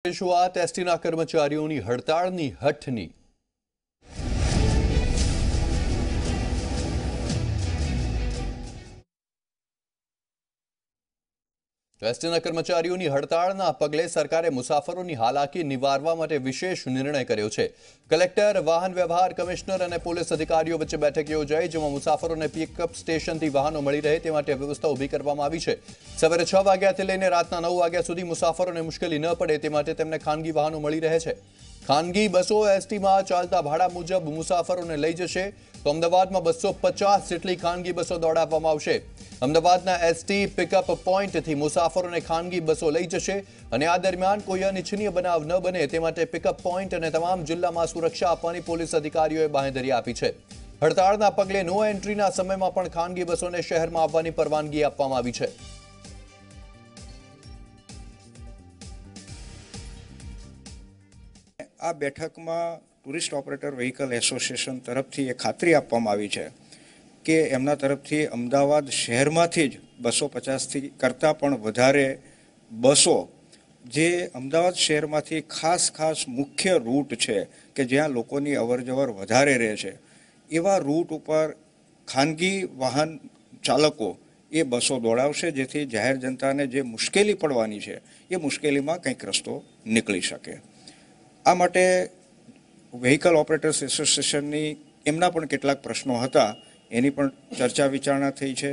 શરૂઆત એસટીના કર્મચારીઓની હડતાળની હઠની એસટીના કર્મચારીઓની હડતાળના પગલે સરકારે મુસાફરોની હાલાકી નિવારવા માટે વિશેષ નિર્ણય કર્યો છે। કલેક્ટર, વાહન વ્યવહાર કમિશનર અને પોલીસ અધિકારીઓ વચ્ચે બેઠક યોજાઈ, જેમાં મુસાફરોને પિકઅપ સ્ટેશનથી વાહનો મળી રહે તે માટે વ્યવસ્થા ઊભી કરવામાં આવી છે। સવારે 6 વાગ્યાથી લઈને રાતના 9 વાગ્યા સુધી મુસાફરોને મુશ્કેલી ન પડે તે માટે તેમને ખાનગી વાહનો મળી રહે છે। ખાનગી બસો એસટીમાં ચાલતા ભાડા મુજબ મુસાફરોને લઈ જશે, તો અમદાવાદમાં 250 જેટલી ખાનગી બસો દોડાવવામાં આવશે। અમદાવાદના એસટી પિકઅપ પોઈન્ટથી મુસાફરોને ખાનગી બસો લઈ જશે અને આ દરમિયાન કોઈ અનિચ્છનીય બનાવ ન બને તે માટે પિકઅપ પોઈન્ટ અને તમામ જિલ્લામાં સુરક્ષા આપવાની પોલીસ અધિકારીઓએ બાંહેધરી આપી છે। હડતાળના પગલે નો એન્ટ્રીના સમયમાં પણ ખાનગી બસોને શહેરમાં આવવાની પરવાનગી આપવામાં આવી છે। આ બેઠકમાં ટુરિસ્ટ ઓપરેટર વ્હીકલ એસોસિએશન તરફથી એ ખાતરી આપવામાં આવી છે કે એમના તરફથી અમદાવાદ શહેરમાંથી જ 250થી કરતાં પણ વધારે બસો જે અમદાવાદ શહેરમાંથી ખાસ મુખ્ય રૂટ છે કે જ્યાં લોકોની અવરજવર વધારે રહે છે, એવા રૂટ ઉપર ખાનગી વાહન ચાલકો એ બસો દોડાવશે, જેથી જાહેર જનતાને જે મુશ્કેલી પડવાની છે એ મુશ્કેલીમાં કંઈક રસ્તો નીકળી શકે। આ માટે વ્હીકલ ઓપરેટર્સ એસોસિએશનની એમના પણ કેટલાક પ્રશ્નો હતા, એની પણ ચર્ચા વિચારણા થઈ છે।